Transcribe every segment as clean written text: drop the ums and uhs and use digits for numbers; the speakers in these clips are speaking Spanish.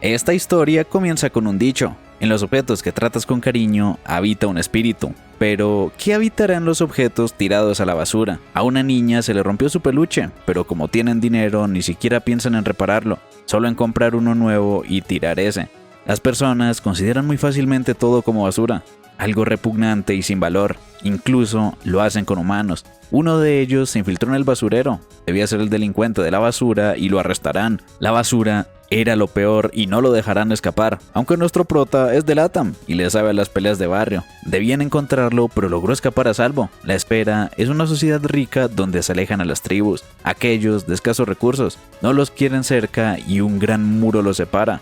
Esta historia comienza con un dicho: en los objetos que tratas con cariño habita un espíritu. Pero, ¿qué habitará en los objetos tirados a la basura? A una niña se le rompió su peluche, pero como tienen dinero ni siquiera piensan en repararlo, solo en comprar uno nuevo y tirar ese. Las personas consideran muy fácilmente todo como basura, algo repugnante y sin valor. Incluso lo hacen con humanos. Uno de ellos se infiltró en el basurero. Debía ser el delincuente de la basura y lo arrestarán. La basura era lo peor y no lo dejarán escapar, aunque nuestro prota es de LATAM y le sabe a las peleas de barrio. Debían encontrarlo, pero logró escapar a salvo. La espera es una sociedad rica donde se alejan a las tribus. Aquellos de escasos recursos no los quieren cerca y un gran muro los separa.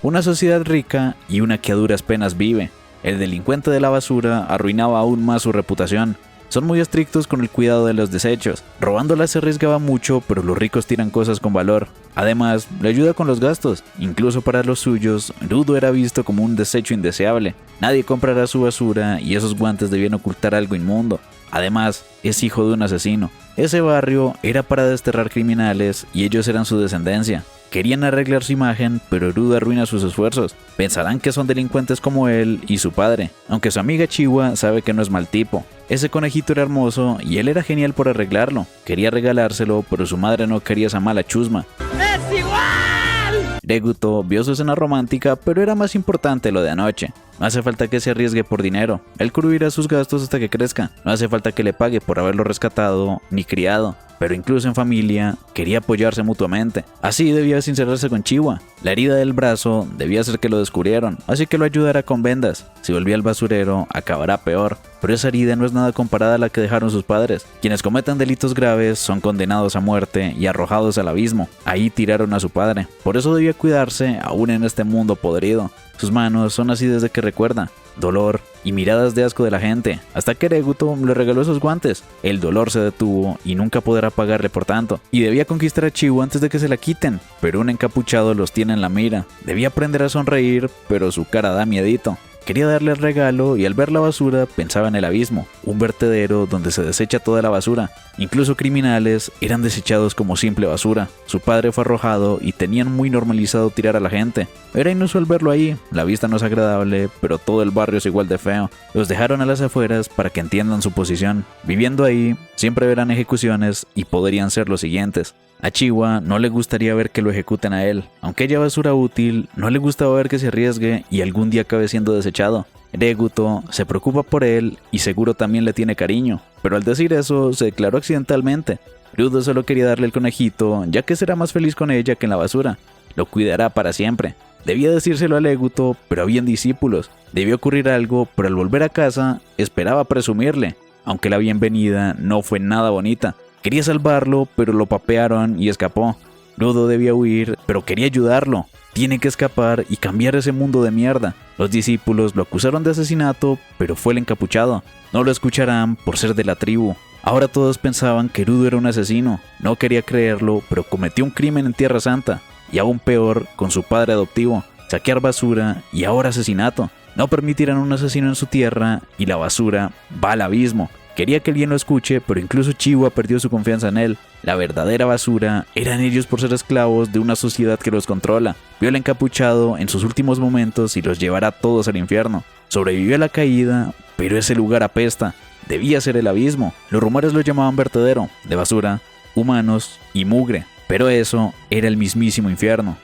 Una sociedad rica y una que a duras penas vive. El delincuente de la basura arruinaba aún más su reputación. Son muy estrictos con el cuidado de los desechos. Robándolas se arriesgaba mucho, pero los ricos tiran cosas con valor. Además, le ayuda con los gastos. Incluso para los suyos, Rudo era visto como un desecho indeseable. Nadie comprará su basura y esos guantes debían ocultar algo inmundo. Además, es hijo de un asesino. Ese barrio era para desterrar criminales y ellos eran su descendencia. Querían arreglar su imagen, pero Rudo arruina sus esfuerzos. Pensarán que son delincuentes como él y su padre, aunque su amiga Chiwa sabe que no es mal tipo. Ese conejito era hermoso y él era genial por arreglarlo. Quería regalárselo, pero su madre no quería esa mala chusma. ¡Es igual! Reguto vio su escena romántica, pero era más importante lo de anoche. No hace falta que se arriesgue por dinero. Él cubrirá sus gastos hasta que crezca. No hace falta que le pague por haberlo rescatado ni criado. Pero incluso en familia, quería apoyarse mutuamente. Así debía sincerarse con Chiwa. La herida del brazo debía hacer que lo descubrieron, así que lo ayudara con vendas. Si volvía al basurero, acabará peor. Pero esa herida no es nada comparada a la que dejaron sus padres. Quienes cometan delitos graves son condenados a muerte y arrojados al abismo. Ahí tiraron a su padre. Por eso debía cuidarse aún en este mundo podrido. Sus manos son así desde que recuerda. Dolor y miradas de asco de la gente, hasta que Reguto le regaló esos guantes. El dolor se detuvo y nunca podrá pagarle por tanto, y debía conquistar a Chiwa antes de que se la quiten, pero un encapuchado los tiene en la mira. Debía aprender a sonreír, pero su cara da miedito. Quería darle el regalo y al ver la basura pensaba en el abismo, un vertedero donde se desecha toda la basura. Incluso criminales eran desechados como simple basura. Su padre fue arrojado y tenían muy normalizado tirar a la gente. Era inusual verlo ahí, la vista no es agradable, pero todo el barrio es igual de feo. Los dejaron a las afueras para que entiendan su posición. Viviendo ahí, siempre verán ejecuciones y podrían ser los siguientes. A Chiwa no le gustaría ver que lo ejecuten a él. Aunque haya basura útil, no le gustaba ver que se arriesgue y algún día acabe siendo desechado. Reguto se preocupa por él y seguro también le tiene cariño, pero al decir eso se declaró accidentalmente. Rudo solo quería darle el conejito, ya que será más feliz con ella que en la basura. Lo cuidará para siempre. Debía decírselo a Reguto, pero habían discípulos. Debió ocurrir algo, pero al volver a casa esperaba presumirle, aunque la bienvenida no fue nada bonita. Quería salvarlo, pero lo papearon y escapó. Rudo debía huir, pero quería ayudarlo. Tiene que escapar y cambiar ese mundo de mierda. Los discípulos lo acusaron de asesinato, pero fue el encapuchado. No lo escucharán por ser de la tribu. Ahora todos pensaban que Rudo era un asesino. No quería creerlo, pero cometió un crimen en Tierra Santa. Y aún peor, con su padre adoptivo. Saquear basura y ahora asesinato. No permitirán un asesino en su tierra y la basura va al abismo. Quería que alguien lo escuche, pero incluso Chiwa perdió su confianza en él. La verdadera basura eran ellos por ser esclavos de una sociedad que los controla. Vio al encapuchado en sus últimos momentos y los llevará a todos al infierno. Sobrevivió a la caída, pero ese lugar apesta. Debía ser el abismo. Los rumores lo llamaban vertedero, de basura, humanos y mugre. Pero eso era el mismísimo infierno.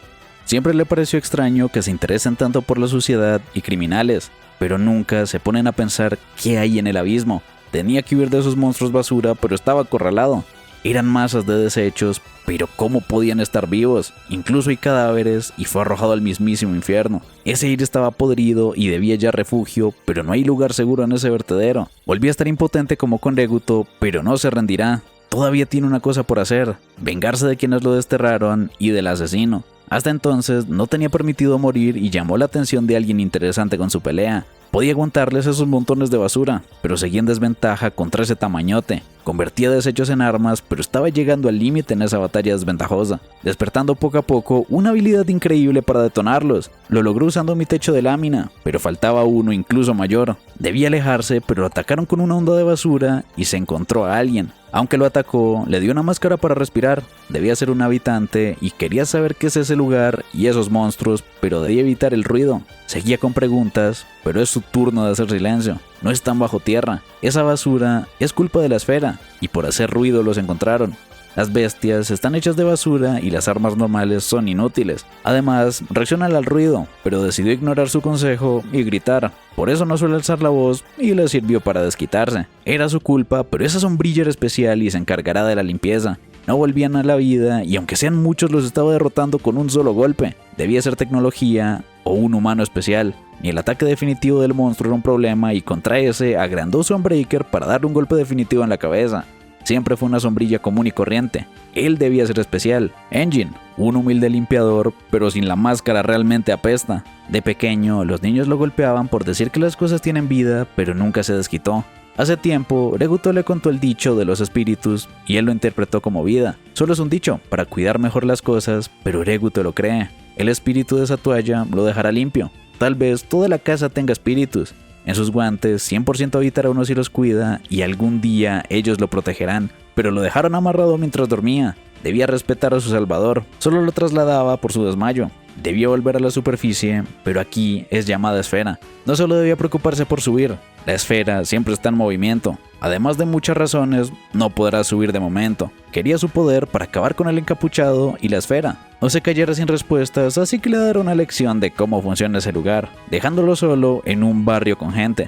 Siempre le pareció extraño que se interesen tanto por la suciedad y criminales, pero nunca se ponen a pensar qué hay en el abismo. Tenía que huir de esos monstruos basura, pero estaba acorralado. Eran masas de desechos, pero ¿cómo podían estar vivos? Incluso hay cadáveres y fue arrojado al mismísimo infierno. Ese aire estaba podrido y debía hallar refugio, pero no hay lugar seguro en ese vertedero. Volvía a estar impotente como con Reguto, pero no se rendirá. Todavía tiene una cosa por hacer: vengarse de quienes lo desterraron y del asesino. Hasta entonces no tenía permitido morir y llamó la atención de alguien interesante con su pelea. Podía aguantarles esos montones de basura, pero seguía en desventaja contra ese tamañote. convertía desechos en armas, pero estaba llegando al límite en esa batalla desventajosa, despertando poco a poco una habilidad increíble para detonarlos. Lo logró usando mi techo de lámina, pero faltaba uno incluso mayor. Debía alejarse, pero lo atacaron con una onda de basura y se encontró a alguien. Aunque lo atacó, le dio una máscara para respirar. Debía ser un habitante y quería saber qué es ese lugar y esos monstruos, pero debía evitar el ruido. Seguía con preguntas, pero es su turno de hacer silencio. No están bajo tierra. Esa basura es culpa de la esfera, y por hacer ruido los encontraron. Las bestias están hechas de basura y las armas normales son inútiles. Además, reaccionan al ruido, pero decidió ignorar su consejo y gritar. Por eso no suele alzar la voz y le sirvió para desquitarse. Era su culpa, pero esa sombrilla era especial y se encargará de la limpieza. No volvían a la vida y aunque sean muchos los estaba derrotando con un solo golpe. Debía ser tecnología o un humano especial. Ni el ataque definitivo del monstruo era un problema y contra ese agrandó su Unbreaker para darle un golpe definitivo en la cabeza. Siempre fue una sombrilla común y corriente. Él debía ser especial. Engine, un humilde limpiador, pero sin la máscara realmente apesta. De pequeño, los niños lo golpeaban por decir que las cosas tienen vida, pero nunca se desquitó. Hace tiempo, Reguto le contó el dicho de los espíritus y él lo interpretó como vida. Solo es un dicho para cuidar mejor las cosas, pero Reguto lo cree. El espíritu de esa toalla lo dejará limpio. Tal vez toda la casa tenga espíritus. En sus guantes 100% habitará uno si los cuida y algún día ellos lo protegerán, pero lo dejaron amarrado mientras dormía. Debía respetar a su salvador, solo lo trasladaba por su desmayo. Debía volver a la superficie, pero aquí es llamada esfera. No solo debía preocuparse por subir, la esfera siempre está en movimiento. Además de muchas razones, no podrá subir de momento. Quería su poder para acabar con el encapuchado y la esfera. No se cayera sin respuestas, así que le dará una lección de cómo funciona ese lugar, dejándolo solo en un barrio con gente.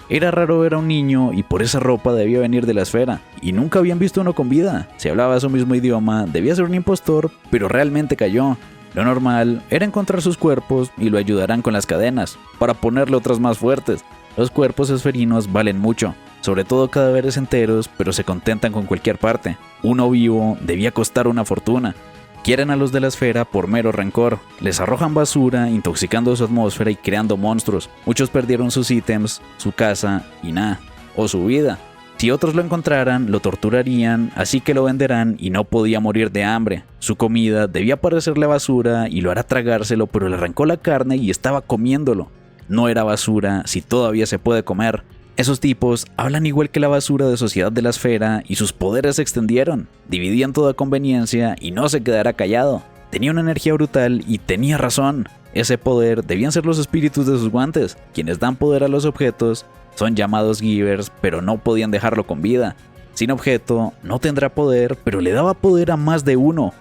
Era raro ver a un niño y por esa ropa debía venir de la esfera, y nunca habían visto uno con vida. Si hablaba su mismo idioma, debía ser un impostor, pero realmente cayó. Lo normal era encontrar sus cuerpos y lo ayudarán con las cadenas, para ponerle otras más fuertes. Los cuerpos esferinos valen mucho, sobre todo cadáveres enteros, pero se contentan con cualquier parte. Uno vivo debía costar una fortuna. Quieren a los de la esfera por mero rencor. Les arrojan basura, intoxicando su atmósfera y creando monstruos. Muchos perdieron sus ítems, su casa y nada, o su vida. Si otros lo encontraran, lo torturarían, así que lo venderán y no podía morir de hambre. Su comida debía parecerle basura y lo hará tragárselo, pero le arrancó la carne y estaba comiéndolo. No era basura si todavía se puede comer. Esos tipos hablan igual que la basura de sociedad de la esfera y sus poderes se extendieron. Dividían toda conveniencia y no se quedará callado. Tenía una energía brutal y tenía razón. Ese poder debían ser los espíritus de sus guantes, quienes dan poder a los objetos. Son llamados givers, pero no podían dejarlo con vida. Sin objeto, no tendrá poder, pero le daba poder a más de uno.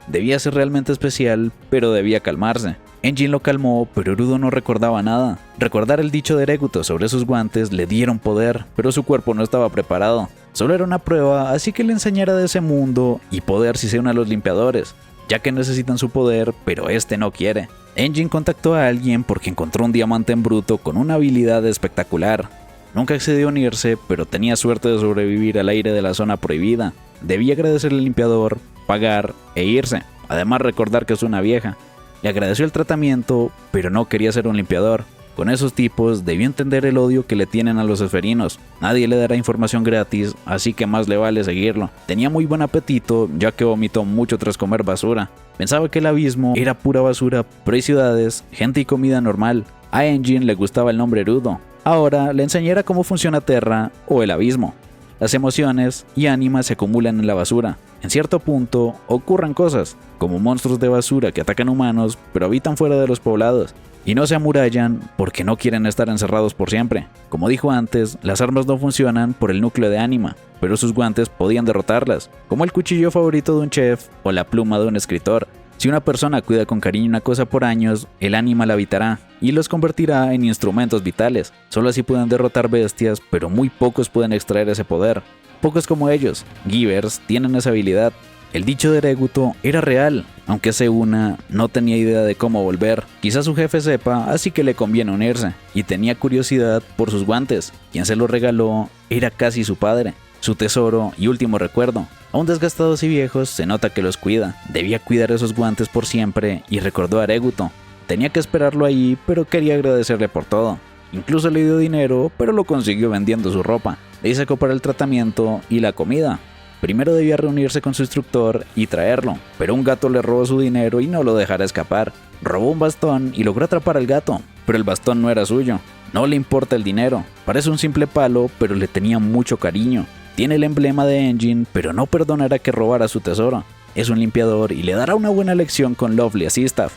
Debía ser realmente especial, pero debía calmarse. Engine lo calmó, pero Rudo no recordaba nada. Recordar el dicho de Reguto sobre sus guantes le dieron poder, pero su cuerpo no estaba preparado. Solo era una prueba, así que le enseñará de ese mundo y poder si se une a los limpiadores, ya que necesitan su poder, pero este no quiere. Engine contactó a alguien porque encontró un diamante en bruto con una habilidad espectacular. Nunca accedió a unirse, pero tenía suerte de sobrevivir al aire de la zona prohibida. Debía agradecerle al limpiador, pagar e irse. Además recordar que es una vieja. Le agradeció el tratamiento, pero no quería ser un limpiador. Con esos tipos debió entender el odio que le tienen a los esferinos. Nadie le dará información gratis, así que más le vale seguirlo. Tenía muy buen apetito, ya que vomitó mucho tras comer basura. Pensaba que el abismo era pura basura, pero hay ciudades, gente y comida normal. A Engine le gustaba el nombre Rudo. Ahora le enseñará cómo funciona Terra o el abismo. Las emociones y ánimas se acumulan en la basura. En cierto punto ocurren cosas, como monstruos de basura que atacan humanos, pero habitan fuera de los poblados. Y no se amurallan porque no quieren estar encerrados por siempre. Como dijo antes, las armas no funcionan por el núcleo de ánima, pero sus guantes podían derrotarlas, como el cuchillo favorito de un chef o la pluma de un escritor. Si una persona cuida con cariño una cosa por años, el ánima la habitará y los convertirá en instrumentos vitales. Solo así pueden derrotar bestias, pero muy pocos pueden extraer ese poder. Pocos como ellos, Givers, tienen esa habilidad. El dicho de Reguto era real, aunque Seuna no tenía idea de cómo volver. Quizás su jefe sepa, así que le conviene unirse. Y tenía curiosidad por sus guantes. Quien se los regaló era casi su padre, su tesoro y último recuerdo. Aún desgastados y viejos, se nota que los cuida. Debía cuidar esos guantes por siempre y recordó a Reguto. Tenía que esperarlo ahí, pero quería agradecerle por todo. Incluso le dio dinero, pero lo consiguió vendiendo su ropa. le sacó para el tratamiento y la comida. Primero debía reunirse con su instructor y traerlo, pero un gato le robó su dinero y no lo dejara escapar. Robó un bastón y logró atrapar al gato, pero el bastón no era suyo. No le importa el dinero, parece un simple palo, pero le tenía mucho cariño. Tiene el emblema de Engine, pero no perdonará que robara su tesoro. Es un limpiador y le dará una buena lección con Lovely Asistaff.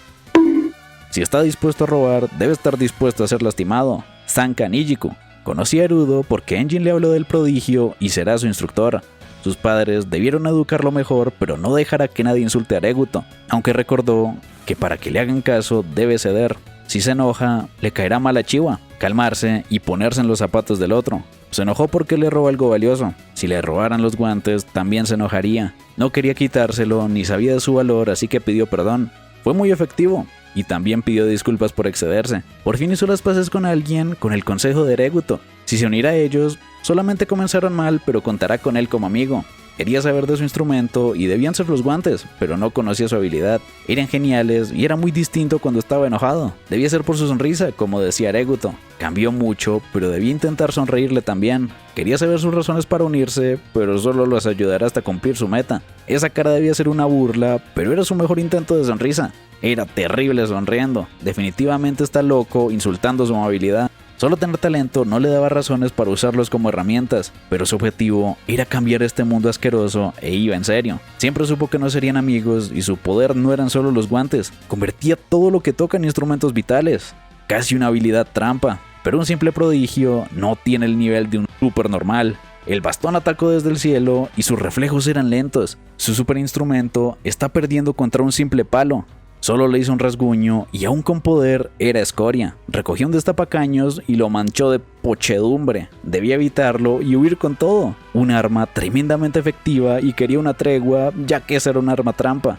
Si está dispuesto a robar, debe estar dispuesto a ser lastimado. Sanka Nijiku. Conocí a Erudo porque Engine le habló del prodigio y será su instructor. Sus padres debieron educarlo mejor, pero no dejará que nadie insulte a Areguto, aunque recordó que para que le hagan caso debe ceder. Si se enoja, le caerá mal a Chiwa, calmarse y ponerse en los zapatos del otro. Se enojó porque le robó algo valioso. Si le robaran los guantes, también se enojaría. No quería quitárselo ni sabía de su valor, así que pidió perdón. Fue muy efectivo. Y también pidió disculpas por excederse. Por fin hizo las paces con alguien con el consejo de Areguto. Si se unirá a ellos, solamente comenzaron mal, pero contará con él como amigo. Quería saber de su instrumento y debían ser los guantes, pero no conocía su habilidad. Eran geniales y era muy distinto cuando estaba enojado. Debía ser por su sonrisa, como decía Areguto. Cambió mucho, pero debía intentar sonreírle también. Quería saber sus razones para unirse, pero solo los ayudará hasta cumplir su meta. Esa cara debía ser una burla, pero era su mejor intento de sonrisa. Era terrible sonriendo. Definitivamente está loco, insultando su amabilidad. Solo tener talento no le daba razones para usarlos como herramientas, pero su objetivo era cambiar este mundo asqueroso e iba en serio. Siempre supo que no serían amigos y su poder no eran solo los guantes, convertía todo lo que toca en instrumentos vitales. Casi una habilidad trampa, pero un simple prodigio no tiene el nivel de un super normal. El bastón atacó desde el cielo y sus reflejos eran lentos. Su super instrumento está perdiendo contra un simple palo. Solo le hizo un rasguño y aún con poder era escoria. Recogió un destapacaños y lo manchó de pochedumbre. Debía evitarlo y huir con todo. Un arma tremendamente efectiva y quería una tregua ya que esa era un arma trampa.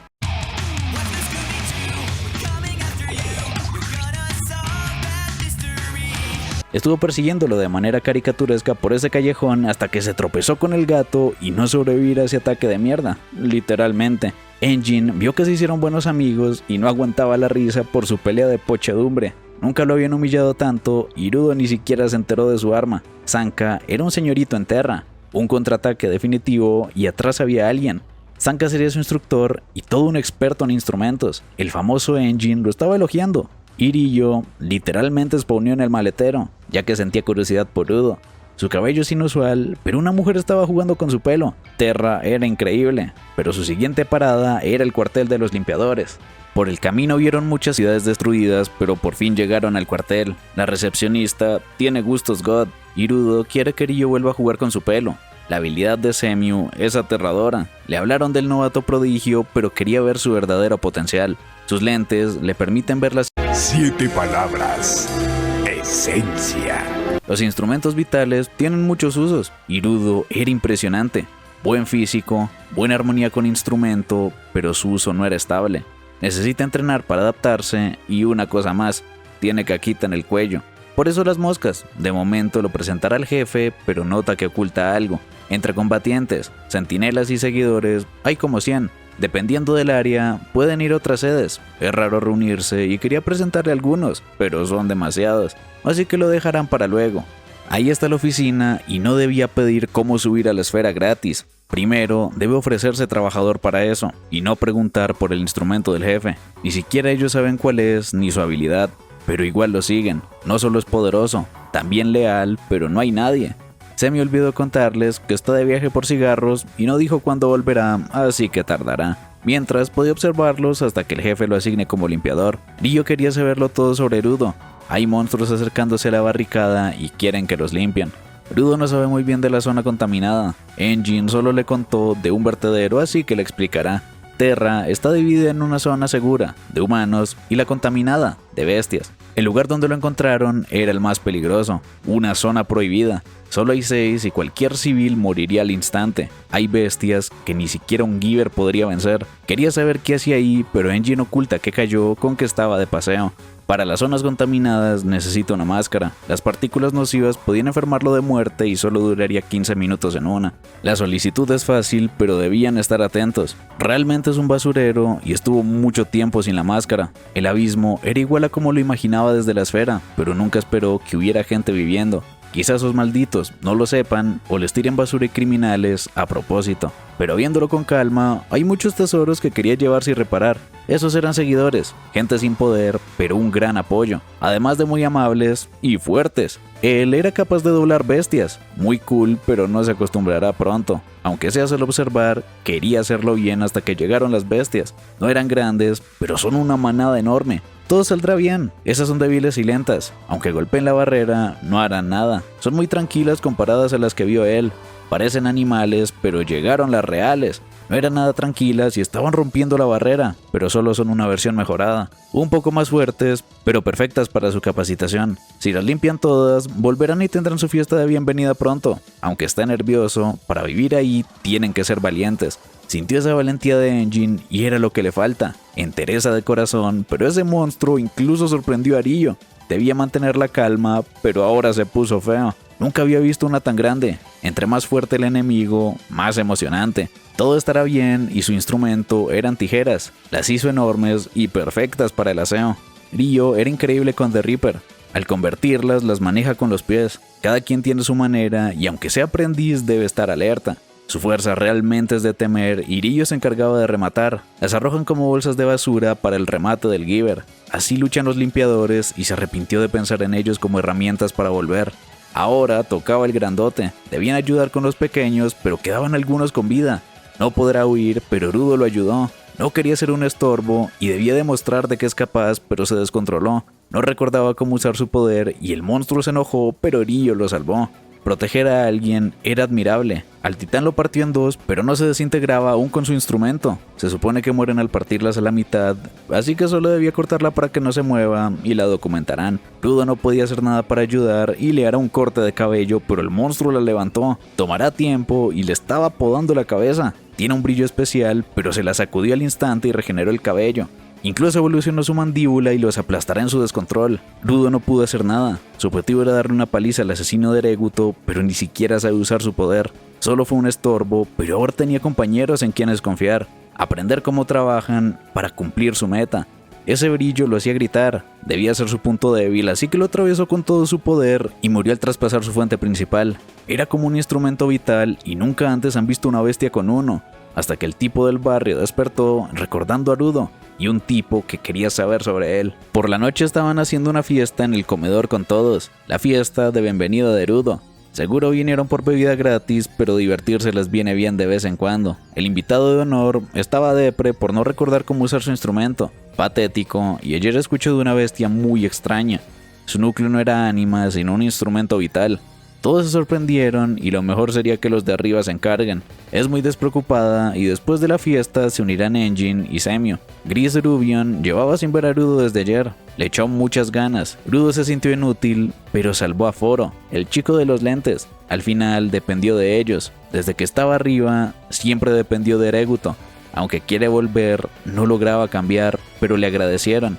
Estuvo persiguiéndolo de manera caricaturesca por ese callejón hasta que se tropezó con el gato y no sobrevivió a ese ataque de mierda, literalmente. Engine vio que se hicieron buenos amigos y no aguantaba la risa por su pelea de pochedumbre. Nunca lo habían humillado tanto y Rudo ni siquiera se enteró de su arma. Sanka era un señorito en Terra, un contraataque definitivo y atrás había alguien. Sanka sería su instructor y todo un experto en instrumentos. El famoso Engine lo estaba elogiando. Irillo literalmente spawneó en el maletero, ya que sentía curiosidad por Rudo. Su cabello es inusual, pero una mujer estaba jugando con su pelo. Terra era increíble, pero su siguiente parada era el cuartel de los limpiadores. Por el camino vieron muchas ciudades destruidas, pero por fin llegaron al cuartel. La recepcionista tiene gustos God, y Rudo quiere que Irillo vuelva a jugar con su pelo. La habilidad de Semiu es aterradora. Le hablaron del novato prodigio, pero quería ver su verdadero potencial. Sus lentes le permiten ver las 7 palabras. Esencia. Los instrumentos vitales tienen muchos usos, y Rudo era impresionante. Buen físico, buena armonía con instrumento, pero su uso no era estable. Necesita entrenar para adaptarse y una cosa más, tiene caquita en el cuello. Por eso las moscas, de momento lo presentará al jefe, pero nota que oculta algo. Entre combatientes, centinelas y seguidores hay como 100. Dependiendo del área, pueden ir a otras sedes. Es raro reunirse y quería presentarle algunos, pero son demasiados, así que lo dejarán para luego. Ahí está la oficina y no debía pedir cómo subir a la esfera gratis. Primero, debe ofrecerse trabajador para eso, y no preguntar por el instrumento del jefe. Ni siquiera ellos saben cuál es, ni su habilidad, pero igual lo siguen. No solo es poderoso, también leal, pero no hay nadie. Se me olvidó contarles que está de viaje por cigarros y no dijo cuándo volverá, así que tardará. Mientras, podía observarlos hasta que el jefe lo asigne como limpiador. Ryo quería saberlo todo sobre Rudo. Hay monstruos acercándose a la barricada y quieren que los limpien. Rudo no sabe muy bien de la zona contaminada. Engine solo le contó de un vertedero, así que le explicará. Terra está dividida en una zona segura, de humanos, y la contaminada, de bestias. El lugar donde lo encontraron era el más peligroso, una zona prohibida. Solo hay 6 y cualquier civil moriría al instante. Hay bestias que ni siquiera un Giver podría vencer. Quería saber qué hacía ahí, pero Engine oculta que cayó con que estaba de paseo. Para las zonas contaminadas necesita una máscara. Las partículas nocivas podían enfermarlo de muerte y solo duraría 15 minutos en una. La solicitud es fácil, pero debían estar atentos. Realmente es un basurero y estuvo mucho tiempo sin la máscara. El abismo era igual a como lo imaginaba desde la esfera, pero nunca esperó que hubiera gente viviendo. Quizás esos malditos no lo sepan o les tiren basura y criminales a propósito. Pero viéndolo con calma, hay muchos tesoros que quería llevarse y reparar. Esos eran seguidores, gente sin poder, pero un gran apoyo, además de muy amables y fuertes. Él era capaz de doblar bestias, muy cool, pero no se acostumbrará pronto. Aunque sea solo observar, quería hacerlo bien hasta que llegaron las bestias. No eran grandes, pero son una manada enorme. Todo saldrá bien, esas son débiles y lentas. Aunque golpeen la barrera, no harán nada. Son muy tranquilas comparadas a las que vio él. Parecen animales, pero llegaron las reales. No eran nada tranquilas y estaban rompiendo la barrera, pero solo son una versión mejorada. Un poco más fuertes, pero perfectas para su capacitación. Si las limpian todas, volverán y tendrán su fiesta de bienvenida pronto. Aunque está nervioso, para vivir ahí tienen que ser valientes. Sintió esa valentía de Engine y era lo que le falta. Entereza de corazón, pero ese monstruo incluso sorprendió a Arillo. Debía mantener la calma, pero ahora se puso feo. Nunca había visto una tan grande. Entre más fuerte el enemigo, más emocionante. Todo estará bien y su instrumento eran tijeras. Las hizo enormes y perfectas para el aseo. Ryo era increíble con The Reaper. Al convertirlas, las maneja con los pies. Cada quien tiene su manera y aunque sea aprendiz debe estar alerta. Su fuerza realmente es de temer y Ryo se encargaba de rematar. Las arrojan como bolsas de basura para el remate del Giver. Así luchan los limpiadores y se arrepintió de pensar en ellos como herramientas para volver. Ahora tocaba el grandote. Debían ayudar con los pequeños, pero quedaban algunos con vida. No podrá huir, pero Rudo lo ayudó. No quería ser un estorbo y debía demostrar de que es capaz, pero se descontroló. No recordaba cómo usar su poder y el monstruo se enojó, pero Ryo lo salvó. Proteger a alguien era admirable. Al titán lo partió en dos, pero no se desintegraba aún con su instrumento. Se supone que mueren al partirlas a la mitad, así que solo debía cortarla para que no se mueva y la documentarán. Rudo no podía hacer nada para ayudar y le hará un corte de cabello, pero el monstruo la levantó. Tomará tiempo y le estaba podando la cabeza. Tiene un brillo especial, pero se la sacudió al instante y regeneró el cabello. Incluso evolucionó su mandíbula y los aplastará en su descontrol. Rudo no pudo hacer nada. Su objetivo era darle una paliza al asesino de Ereguto, pero ni siquiera sabe usar su poder. Solo fue un estorbo, pero ahora tenía compañeros en quienes confiar. Aprender cómo trabajan para cumplir su meta. Ese brillo lo hacía gritar. Debía ser su punto débil, así que lo atravesó con todo su poder y murió al traspasar su fuente principal. Era como un instrumento vital y nunca antes han visto una bestia con uno. Hasta que el tipo del barrio despertó recordando a Rudo y un tipo que quería saber sobre él. Por la noche estaban haciendo una fiesta en el comedor con todos, la fiesta de bienvenida de Rudo. Seguro vinieron por bebida gratis, pero divertirse les viene bien de vez en cuando. El invitado de honor estaba depre por no recordar cómo usar su instrumento, patético, y ayer escuchó de una bestia muy extraña. Su núcleo no era ánima, sino un instrumento vital. Todos se sorprendieron y lo mejor sería que los de arriba se encarguen. Es muy despreocupada y después de la fiesta se unirán Engine y Semio. Gris Rubion llevaba sin ver a Rudo desde ayer. Le echó muchas ganas. Rudo se sintió inútil, pero salvó a Foro, el chico de los lentes. Al final dependió de ellos. Desde que estaba arriba, siempre dependió de Ereguto. Aunque quiere volver, no lograba cambiar, pero le agradecieron.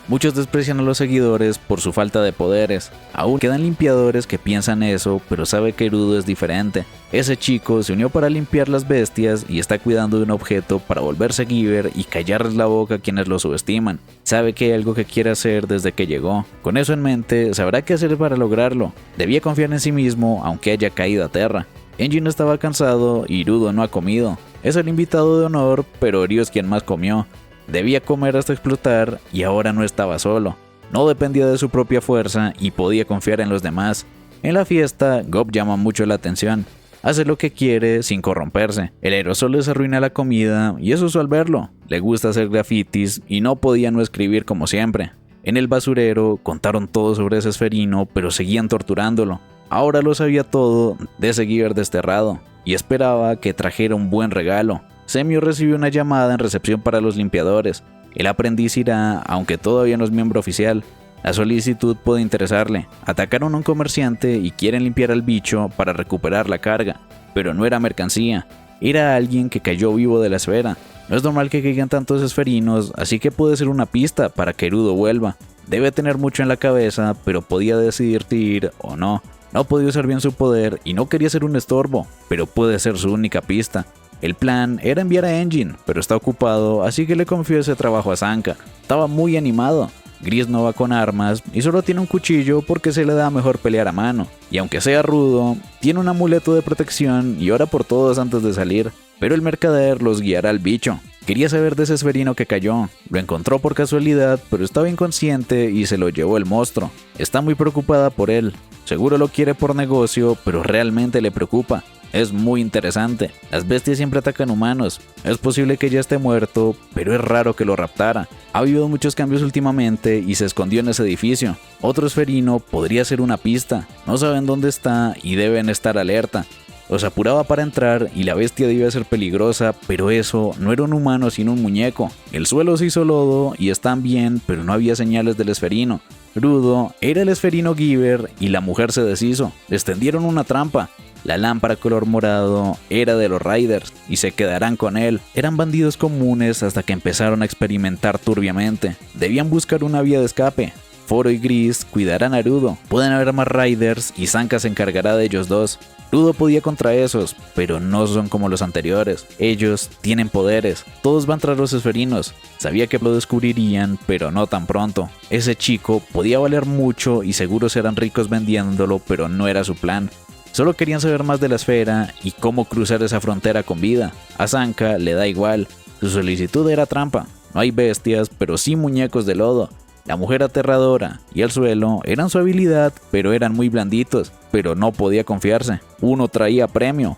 Muchos desprecian a los seguidores por su falta de poderes. Aún quedan limpiadores que piensan eso, pero sabe que Rudo es diferente. Ese chico se unió para limpiar las bestias y está cuidando de un objeto para volverse Giver y callarles la boca a quienes lo subestiman. Sabe que hay algo que quiere hacer desde que llegó. Con eso en mente, sabrá qué hacer para lograrlo. Debía confiar en sí mismo aunque haya caído a tierra. Engine estaba cansado y Rudo no ha comido. Es el invitado de honor, pero Ryo es quien más comió. Debía comer hasta explotar y ahora no estaba solo. No dependía de su propia fuerza y podía confiar en los demás. En la fiesta, Gob llama mucho la atención. Hace lo que quiere sin corromperse. El aerosol les arruina la comida y es usual verlo. Le gusta hacer grafitis y no podía no escribir como siempre. En el basurero contaron todo sobre ese esferino, pero seguían torturándolo. Ahora lo sabía todo de ese Giver desterrado y esperaba que trajera un buen regalo. Semio recibió una llamada en recepción para los limpiadores. El aprendiz irá, aunque todavía no es miembro oficial. La solicitud puede interesarle. Atacaron a un comerciante y quieren limpiar al bicho para recuperar la carga. Pero no era mercancía. Era alguien que cayó vivo de la esfera. No es normal que caigan tantos esferinos, así que puede ser una pista para que Rudo vuelva. Debe tener mucho en la cabeza, pero podía decidir ir o no. No podía usar bien su poder y no quería ser un estorbo, pero puede ser su única pista. El plan era enviar a Engine, pero está ocupado, así que le confió ese trabajo a Zanka. Estaba muy animado. Gris no va con armas y solo tiene un cuchillo porque se le da mejor pelear a mano. Y aunque sea rudo, tiene un amuleto de protección y ora por todos antes de salir. Pero el mercader los guiará al bicho. Quería saber de ese esferino que cayó. Lo encontró por casualidad, pero estaba inconsciente y se lo llevó el monstruo. Está muy preocupada por él. Seguro lo quiere por negocio, pero realmente le preocupa. Es muy interesante. Las bestias siempre atacan humanos. Es posible que ya esté muerto, pero es raro que lo raptara. Ha habido muchos cambios últimamente y se escondió en ese edificio. Otro esferino podría ser una pista. No saben dónde está y deben estar alerta. Los apuraba para entrar y la bestia debía ser peligrosa, pero eso no era un humano sino un muñeco. El suelo se hizo lodo y están bien, pero no había señales del esferino. Rudo era el esferino Giver y la mujer se deshizo. Les tendieron una trampa. La lámpara color morado era de los Riders y se quedarán con él. Eran bandidos comunes hasta que empezaron a experimentar turbiamente. Debían buscar una vía de escape. Foro y Gris cuidarán a Rudo. Pueden haber más Riders y Zanka se encargará de ellos dos. Rudo podía contra esos, pero no son como los anteriores. Ellos tienen poderes. Todos van tras los esferinos. Sabía que lo descubrirían, pero no tan pronto. Ese chico podía valer mucho y seguro serán ricos vendiéndolo, pero no era su plan. Solo querían saber más de la esfera y cómo cruzar esa frontera con vida. A Zanka le da igual. Su solicitud era trampa. No hay bestias, pero sí muñecos de lodo. La mujer aterradora y el suelo eran su habilidad, pero eran muy blanditos, pero no podía confiarse. Uno traía premio.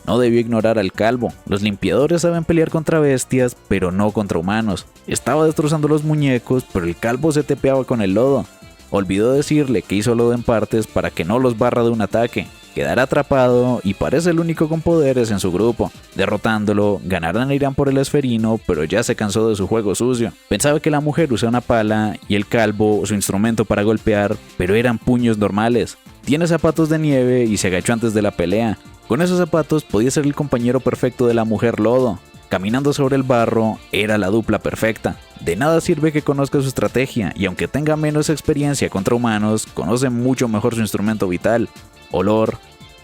No debió ignorar al calvo. Los limpiadores saben pelear contra bestias, pero no contra humanos. Estaba destrozando los muñecos, pero el calvo se tepeaba con el lodo. Olvidó decirle que hizo lodo en partes para que no los barra de un ataque. Quedará atrapado y parece el único con poderes en su grupo. Derrotándolo, ganarán e irán por el esferino, pero ya se cansó de su juego sucio. Pensaba que la mujer usaba una pala y el calvo su instrumento para golpear, pero eran puños normales. Tiene zapatos de nieve y se agachó antes de la pelea. Con esos zapatos podía ser el compañero perfecto de la mujer lodo. Caminando sobre el barro, era la dupla perfecta. De nada sirve que conozca su estrategia, y aunque tenga menos experiencia contra humanos, conoce mucho mejor su instrumento vital. Olor,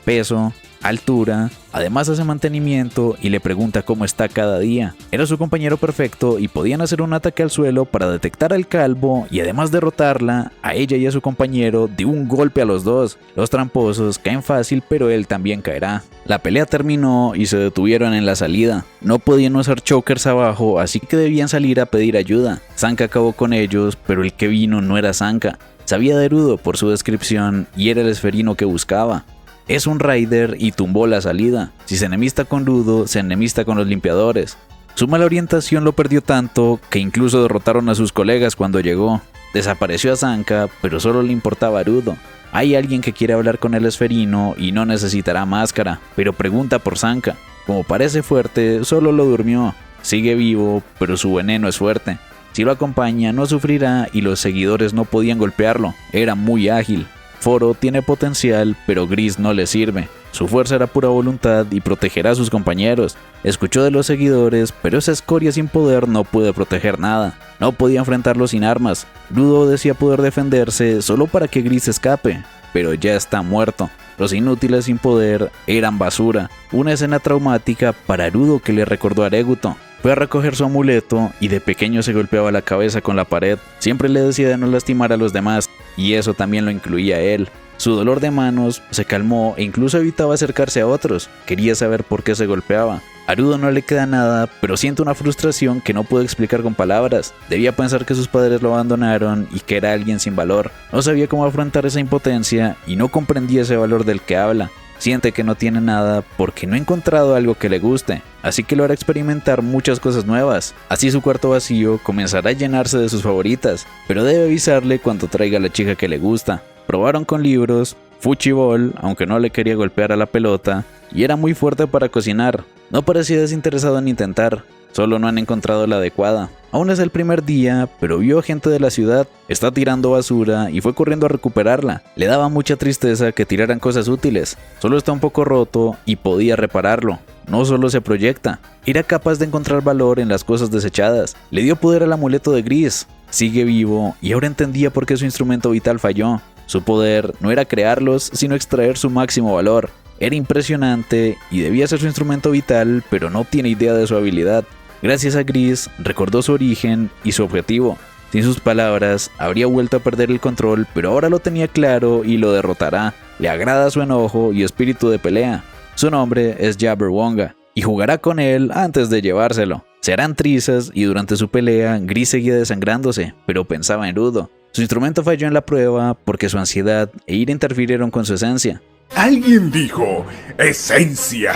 peso, altura, además hace mantenimiento y le pregunta cómo está cada día. Era su compañero perfecto y podían hacer un ataque al suelo para detectar al calvo y además derrotarla, a ella y a su compañero, de un golpe a los dos. Los tramposos caen fácil, pero él también caerá. La pelea terminó y se detuvieron en la salida. No podían usar chokers abajo, así que debían salir a pedir ayuda. Zanka acabó con ellos, pero el que vino no era Zanka. Sabía de Rudo por su descripción y era el esferino que buscaba. Es un Rider y tumbó la salida. Si se enemista con Rudo, se enemista con los limpiadores. Su mala orientación lo perdió tanto que incluso derrotaron a sus colegas cuando llegó. Desapareció a Zanka, pero solo le importaba a Rudo. Hay alguien que quiere hablar con el esferino y no necesitará máscara, pero pregunta por Zanka. Como parece fuerte, solo lo durmió. Sigue vivo, pero su veneno es fuerte. Si lo acompaña, no sufrirá y los seguidores no podían golpearlo. Era muy ágil. Foro tiene potencial, pero Gris no le sirve. Su fuerza era pura voluntad y protegerá a sus compañeros. Escuchó de los seguidores, pero esa escoria sin poder no puede proteger nada. No podía enfrentarlo sin armas. Rudo decía poder defenderse solo para que Gris escape, pero ya está muerto. Los inútiles sin poder eran basura. Una escena traumática para Rudo que le recordó a Areguto. Fue a recoger su amuleto y de pequeño se golpeaba la cabeza con la pared. Siempre le decía de no lastimar a los demás, y eso también lo incluía a él. Su dolor de manos se calmó e incluso evitaba acercarse a otros. Quería saber por qué se golpeaba. A Rudo no le queda nada, pero siente una frustración que no puede explicar con palabras. Debía pensar que sus padres lo abandonaron y que era alguien sin valor. No sabía cómo afrontar esa impotencia y no comprendía ese valor del que habla. Siente que no tiene nada porque no ha encontrado algo que le guste, así que lo hará experimentar muchas cosas nuevas. Así su cuarto vacío comenzará a llenarse de sus favoritas, pero debe avisarle cuando traiga a la chica que le gusta. Probaron con libros, fuchibol, aunque no le quería golpear a la pelota, y era muy fuerte para cocinar. No parecía desinteresado en intentar, solo no han encontrado la adecuada. Aún es el primer día, pero vio gente de la ciudad, está tirando basura y fue corriendo a recuperarla. Le daba mucha tristeza que tiraran cosas útiles, solo está un poco roto y podía repararlo. No solo se proyecta, era capaz de encontrar valor en las cosas desechadas. Le dio poder al amuleto de Gris, sigue vivo y ahora entendía por qué su instrumento vital falló. Su poder no era crearlos, sino extraer su máximo valor. Era impresionante y debía ser su instrumento vital, pero no tiene idea de su habilidad. Gracias a Gris, recordó su origen y su objetivo. Sin sus palabras, habría vuelto a perder el control, pero ahora lo tenía claro y lo derrotará. Le agrada su enojo y espíritu de pelea. Su nombre es Jabberwonger y jugará con él antes de llevárselo. Se harán trizas y durante su pelea, Gris seguía desangrándose, pero pensaba en Rudo. Su instrumento falló en la prueba porque su ansiedad e ira interfirieron con su esencia. Alguien dijo, esencia.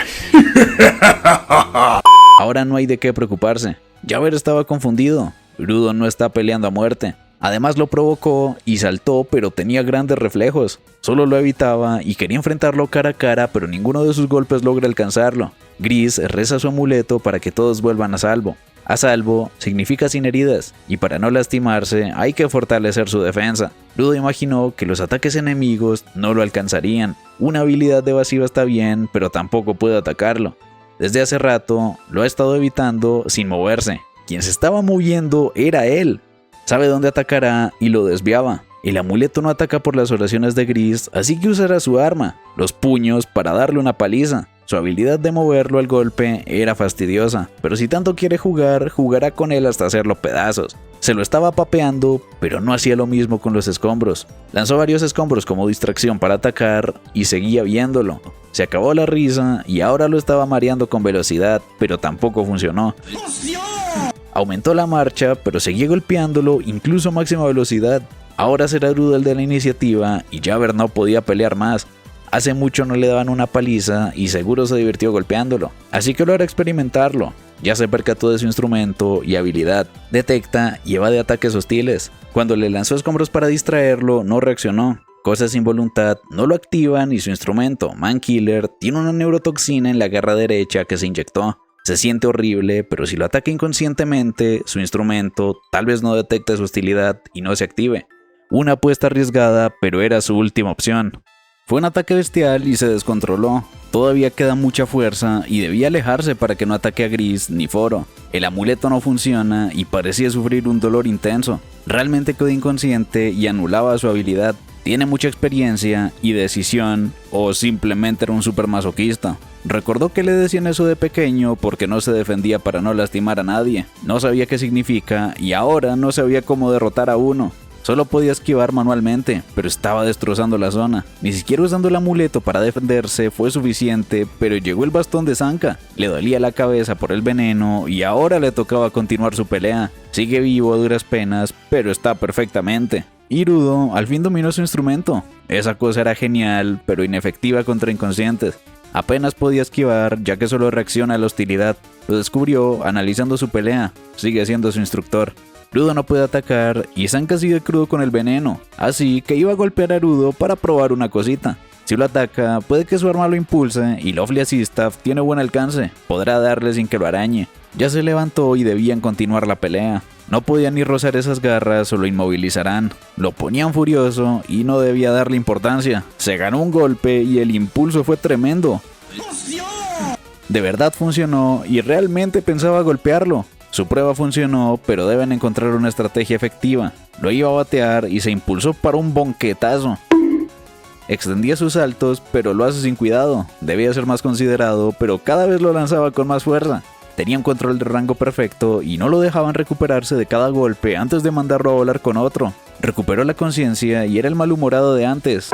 Ahora no hay de qué preocuparse. Jabber estaba confundido. Rudo no está peleando a muerte. Además lo provocó y saltó, pero tenía grandes reflejos. Solo lo evitaba y quería enfrentarlo cara a cara, pero ninguno de sus golpes logra alcanzarlo. Gris reza su amuleto para que todos vuelvan a salvo. A salvo significa sin heridas, y para no lastimarse hay que fortalecer su defensa. Rudo imaginó que los ataques enemigos no lo alcanzarían. Una habilidad evasiva está bien, pero tampoco puede atacarlo. Desde hace rato lo ha estado evitando sin moverse. Quien se estaba moviendo era él. Sabe dónde atacará y lo desviaba. El amuleto no ataca por las oraciones de Gris, así que usará su arma, los puños, para darle una paliza. Su habilidad de moverlo al golpe era fastidiosa, pero si tanto quiere jugar, jugará con él hasta hacerlo pedazos. Se lo estaba papeando, pero no hacía lo mismo con los escombros. Lanzó varios escombros como distracción para atacar y seguía viéndolo. Se acabó la risa y ahora lo estaba mareando con velocidad, pero tampoco funcionó. Aumentó la marcha, pero seguía golpeándolo incluso a máxima velocidad. Ahora será Rudo el de la iniciativa y Jabber no podía pelear más. Hace mucho no le daban una paliza y seguro se divirtió golpeándolo, así que lo hará experimentarlo. Ya se percató de su instrumento y habilidad. Detecta y evade ataques hostiles. Cuando le lanzó escombros para distraerlo, no reaccionó. Cosas sin voluntad no lo activan y su instrumento, Mankiller, tiene una neurotoxina en la garra derecha que se inyectó. Se siente horrible, pero si lo ataca inconscientemente, su instrumento tal vez no detecte su hostilidad y no se active. Una apuesta arriesgada, pero era su última opción. Fue un ataque bestial y se descontroló. Todavía queda mucha fuerza y debía alejarse para que no ataque a Gris ni Foro. El amuleto no funciona y parecía sufrir un dolor intenso. Realmente quedó inconsciente y anulaba su habilidad. Tiene mucha experiencia y decisión, o simplemente era un super masoquista. Recordó que le decían eso de pequeño porque no se defendía para no lastimar a nadie. No sabía qué significa y ahora no sabía cómo derrotar a uno. Solo podía esquivar manualmente, pero estaba destrozando la zona. Ni siquiera usando el amuleto para defenderse fue suficiente, pero llegó el bastón de Zanca. Le dolía la cabeza por el veneno y ahora le tocaba continuar su pelea. Sigue vivo a duras penas, pero está perfectamente. Y Rudo al fin dominó su instrumento. Esa cosa era genial, pero inefectiva contra inconscientes. Apenas podía esquivar, ya que solo reacciona a la hostilidad. Lo descubrió analizando su pelea. Sigue siendo su instructor. Rudo no puede atacar y Zanca sigue crudo con el veneno, así que iba a golpear a Rudo para probar una cosita. Si lo ataca, puede que su arma lo impulse y Lovely Asistaff tiene buen alcance, podrá darle sin que lo arañe. Ya se levantó y debían continuar la pelea. No podían ni rozar esas garras o lo inmovilizarán. Lo ponían furioso y no debía darle importancia. Se ganó un golpe y el impulso fue tremendo. De verdad funcionó y realmente pensaba golpearlo. Su prueba funcionó, pero deben encontrar una estrategia efectiva. Lo iba a batear y se impulsó para un bonquetazo. Extendía sus saltos, pero lo hace sin cuidado. Debía ser más considerado, pero cada vez lo lanzaba con más fuerza. Tenía un control de rango perfecto y no lo dejaban recuperarse de cada golpe antes de mandarlo a volar con otro. Recuperó la conciencia y era el malhumorado de antes.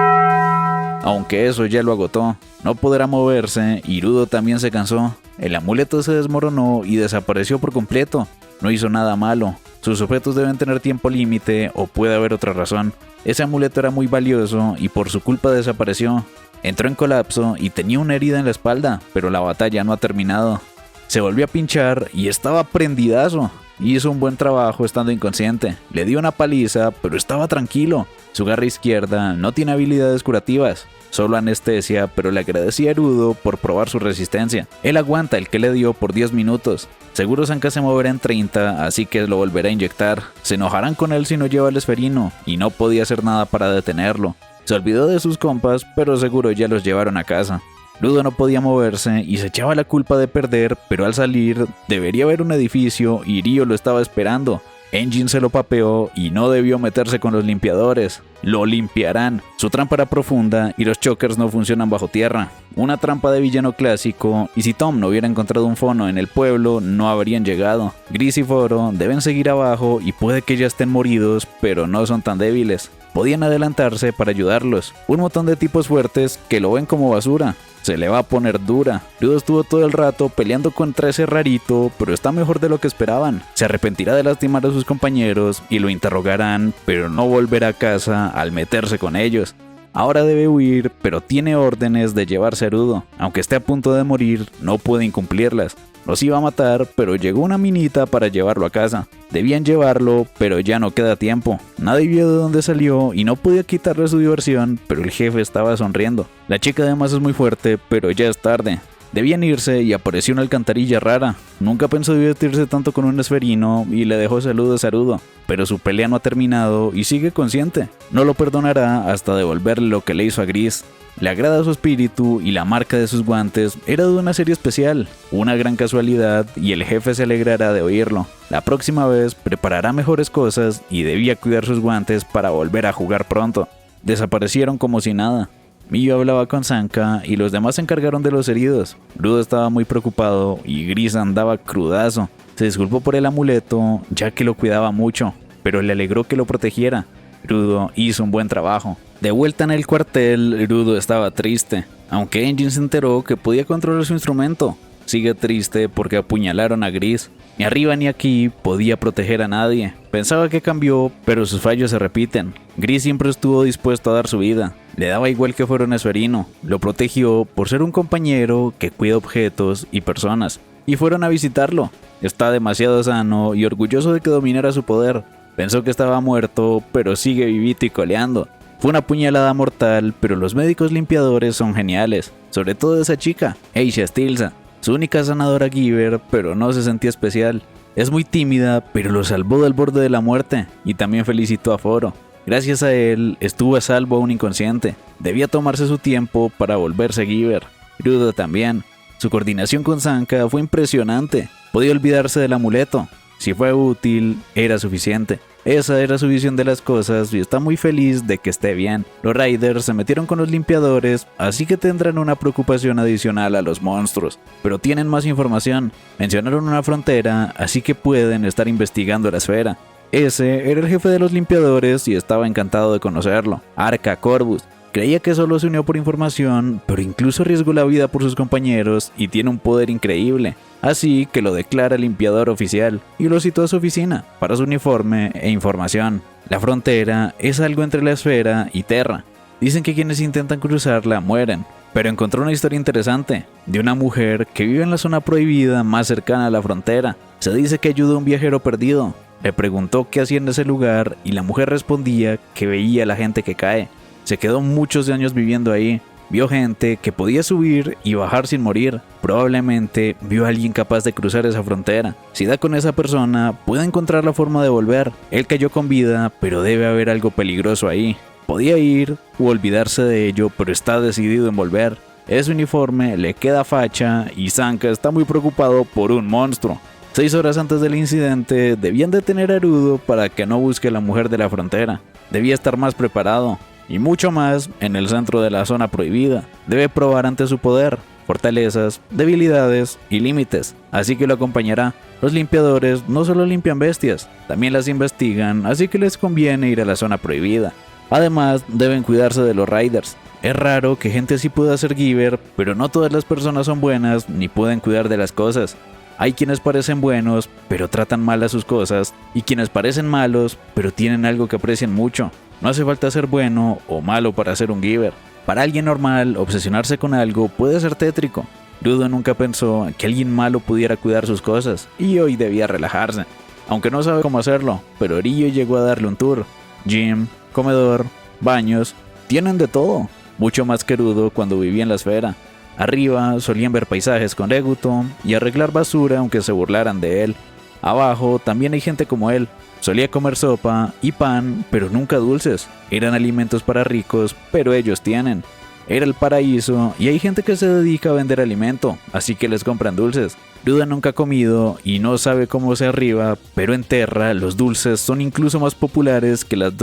Aunque eso ya lo agotó. No podrá moverse y Rudo también se cansó. El amuleto se desmoronó y desapareció por completo. No hizo nada malo. Sus objetos deben tener tiempo límite o puede haber otra razón. Ese amuleto era muy valioso y por su culpa desapareció. Entró en colapso y tenía una herida en la espalda, pero la batalla no ha terminado. Se volvió a pinchar y estaba prendidazo. Hizo un buen trabajo estando inconsciente. Le dio una paliza, pero estaba tranquilo. Su garra izquierda no tiene habilidades curativas, solo anestesia, pero le agradecía a Rudo por probar su resistencia. Él aguanta el que le dio por 10 minutos. Seguro Zanca se moverá en 30, así que lo volverá a inyectar. Se enojarán con él si no lleva el esferino, y no podía hacer nada para detenerlo. Se olvidó de sus compas, pero seguro ya los llevaron a casa. Rudo no podía moverse y se echaba la culpa de perder, pero al salir debería haber un edificio y Ryo lo estaba esperando. Engine se lo papeó y no debió meterse con los limpiadores. Lo limpiarán. Su trampa era profunda y los chokers no funcionan bajo tierra. Una trampa de villano clásico, y si Tom no hubiera encontrado un fono en el pueblo, no habrían llegado. Gris y Foro deben seguir abajo y puede que ya estén moridos, pero no son tan débiles. Podían adelantarse para ayudarlos. Un montón de tipos fuertes que lo ven como basura. Se le va a poner dura. Ludo estuvo todo el rato peleando contra ese rarito, pero está mejor de lo que esperaban. Se arrepentirá de lastimar a sus compañeros y lo interrogarán, pero no volverá a casa al meterse con ellos. Ahora debe huir, pero tiene órdenes de llevarse a Rudo. Aunque esté a punto de morir, no puede incumplirlas. Los iba a matar, pero llegó una minita para llevarlo a casa. Debían llevarlo, pero ya no queda tiempo. Nadie vio de dónde salió y no podía quitarle su diversión, pero el jefe estaba sonriendo. La chica además es muy fuerte, pero ya es tarde. Debían irse y apareció una alcantarilla rara. Nunca pensó divertirse tanto con un esferino y le dejó saludos a Rudo. Pero su pelea no ha terminado y sigue consciente. No lo perdonará hasta devolverle lo que le hizo a Gris. Le agrada su espíritu y la marca de sus guantes era de una serie especial. Una gran casualidad y el jefe se alegrará de oírlo. La próxima vez preparará mejores cosas y debía cuidar sus guantes para volver a jugar pronto. Desaparecieron como si nada. Miyu hablaba con Sanka y los demás se encargaron de los heridos. Rudo estaba muy preocupado y Gris andaba crudazo. Se disculpó por el amuleto, ya que lo cuidaba mucho, pero le alegró que lo protegiera. Rudo hizo un buen trabajo. De vuelta en el cuartel, Rudo estaba triste, aunque Engine se enteró que podía controlar su instrumento. Sigue triste porque apuñalaron a Gris. Ni arriba ni aquí podía proteger a nadie. Pensaba que cambió, pero sus fallos se repiten. Gris siempre estuvo dispuesto a dar su vida. Le daba igual que fuera un esferino. Lo protegió por ser un compañero que cuida objetos y personas. Y fueron a visitarlo. Está demasiado sano y orgulloso de que dominara su poder. Pensó que estaba muerto, pero sigue vivito y coleando. Fue una puñalada mortal, pero los médicos limpiadores son geniales. Sobre todo esa chica, Aisha Stilza. Su única sanadora Giver, pero no se sentía especial. Es muy tímida, pero lo salvó del borde de la muerte. Y también felicitó a Foro. Gracias a él, estuvo a salvo aún inconsciente. Debía tomarse su tiempo para volverse Giver. Rudo también. Su coordinación con Sanka fue impresionante. Podía olvidarse del amuleto. Si fue útil, era suficiente. Esa era su visión de las cosas y está muy feliz de que esté bien. Los Riders se metieron con los limpiadores, así que tendrán una preocupación adicional a los monstruos. Pero tienen más información. Mencionaron una frontera, así que pueden estar investigando la esfera. Ese era el jefe de los limpiadores y estaba encantado de conocerlo. Arca Corvus. Creía que solo se unió por información, pero incluso arriesgó la vida por sus compañeros y tiene un poder increíble. Así que lo declara limpiador oficial y lo citó a su oficina para su uniforme e información. La frontera es algo entre la esfera y Terra. Dicen que quienes intentan cruzarla mueren, pero encontró una historia interesante de una mujer que vive en la zona prohibida más cercana a la frontera. Se dice que ayudó a un viajero perdido. Le preguntó qué hacía en ese lugar y la mujer respondía que veía a la gente que cae. Se quedó muchos años viviendo ahí. Vio gente que podía subir y bajar sin morir. Probablemente vio a alguien capaz de cruzar esa frontera. Si da con esa persona, puede encontrar la forma de volver. Él cayó con vida, pero debe haber algo peligroso ahí. Podía ir u olvidarse de ello, pero está decidido en volver. Ese uniforme le queda facha y Sanka está muy preocupado por un monstruo. 6 horas antes del incidente, debían detener a Rudo para que no busque a la mujer de la frontera. Debía estar más preparado. Y mucho más en el centro de la zona prohibida. Debe probar ante su poder, fortalezas, debilidades y límites. Así que lo acompañará. Los limpiadores no solo limpian bestias, también las investigan, así que les conviene ir a la zona prohibida. Además, deben cuidarse de los Riders. Es raro que gente así pueda ser Giver, pero no todas las personas son buenas ni pueden cuidar de las cosas. Hay quienes parecen buenos, pero tratan mal a sus cosas, y quienes parecen malos, pero tienen algo que aprecian mucho. No hace falta ser bueno o malo para ser un Giver. Para alguien normal, obsesionarse con algo puede ser tétrico. Rudo nunca pensó que alguien malo pudiera cuidar sus cosas, y hoy debía relajarse. Aunque no sabe cómo hacerlo, pero Orillo llegó a darle un tour. Gym, comedor, baños, tienen de todo. Mucho más que Rudo cuando vivía en la esfera. Arriba solían ver paisajes con Eguto y arreglar basura aunque se burlaran de él. Abajo también hay gente como él. Solía comer sopa y pan, pero nunca dulces. Eran alimentos para ricos, pero ellos tienen. Era el paraíso y hay gente que se dedica a vender alimento, así que les compran dulces. Ruda nunca ha comido y no sabe cómo se arriba, pero en Terra los dulces son incluso más populares que las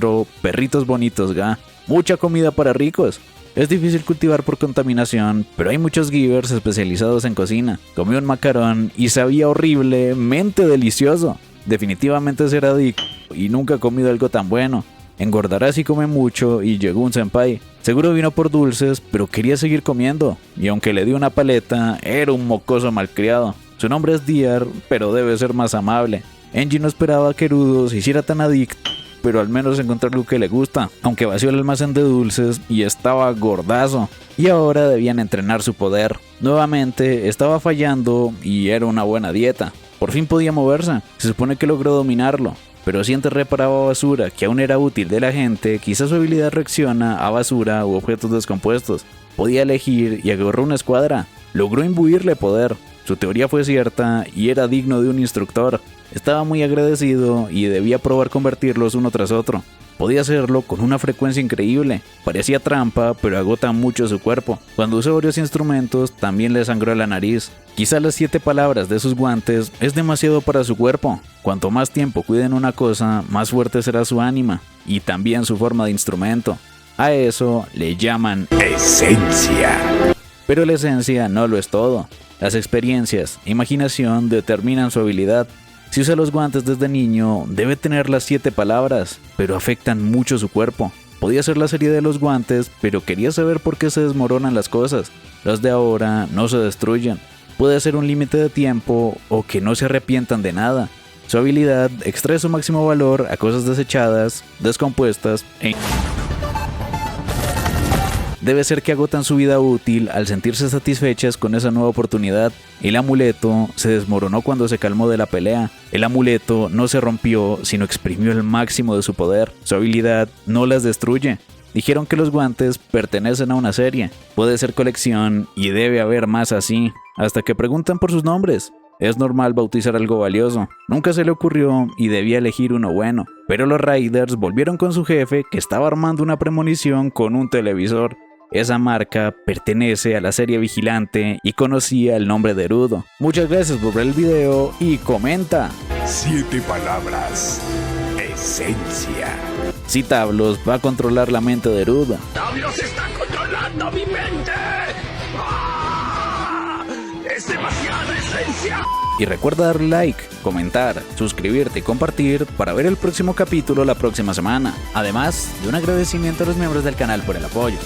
perritos bonitos ga. Mucha comida para ricos. Es difícil cultivar por contaminación, pero hay muchos givers especializados en cocina. Comí un macarón y sabía horriblemente delicioso. Definitivamente será adicto y nunca he comido algo tan bueno. Engordará si come mucho y llegó un senpai. Seguro vino por dulces, pero quería seguir comiendo. Y aunque le di una paleta, era un mocoso malcriado. Su nombre es Diar, pero debe ser más amable. Enji no esperaba que Rudo se hiciera tan adicto, pero al menos encontrar lo que le gusta, aunque vació el almacén de dulces y estaba gordazo. Y ahora debían entrenar su poder. Nuevamente estaba fallando y era una buena dieta. Por fin podía moverse, se supone que logró dominarlo. Pero si antes reparaba basura que aún era útil de la gente, quizás su habilidad reacciona a basura u objetos descompuestos. Podía elegir y agarró una escuadra. Logró imbuirle poder. Su teoría fue cierta y era digno de un instructor. Estaba muy agradecido y debía probar convertirlos uno tras otro. Podía hacerlo con una frecuencia increíble. Parecía trampa, pero agota mucho su cuerpo. Cuando usó varios instrumentos, también le sangró la nariz. Quizá las 7 palabras de sus guantes es demasiado para su cuerpo. Cuanto más tiempo cuiden una cosa, más fuerte será su ánima y también su forma de instrumento. A eso le llaman Esencia. Pero la esencia no lo es todo. Las experiencias e imaginación determinan su habilidad. Si usa los guantes desde niño, debe tener las 7 palabras, pero afectan mucho su cuerpo. Podía ser la serie de los guantes, pero quería saber por qué se desmoronan las cosas. Los de ahora no se destruyen. Puede ser un límite de tiempo o que no se arrepientan de nada. Su habilidad extrae su máximo valor a cosas desechadas, descompuestas Debe ser que agotan su vida útil al sentirse satisfechas con esa nueva oportunidad. El amuleto se desmoronó cuando se calmó de la pelea. El amuleto no se rompió, sino exprimió el máximo de su poder. Su habilidad no las destruye. Dijeron que los guantes pertenecen a una serie. Puede ser colección y debe haber más así. Hasta que preguntan por sus nombres. Es normal bautizar algo valioso. Nunca se le ocurrió y debía elegir uno bueno. Pero los Raiders volvieron con su jefe que estaba armando una premonición con un televisor. Esa marca pertenece a la serie Vigilante y conocía el nombre de Rudo. Muchas gracias por ver el video y comenta. 7 palabras. Esencia. Si Tablos va a controlar la mente de Rudo. ¡Tablos está controlando mi mente! ¡Ah! ¡Es demasiada esencia! Y recuerda darle like, comentar, suscribirte y compartir para ver el próximo capítulo la próxima semana. Además de un agradecimiento a los miembros del canal por el apoyo.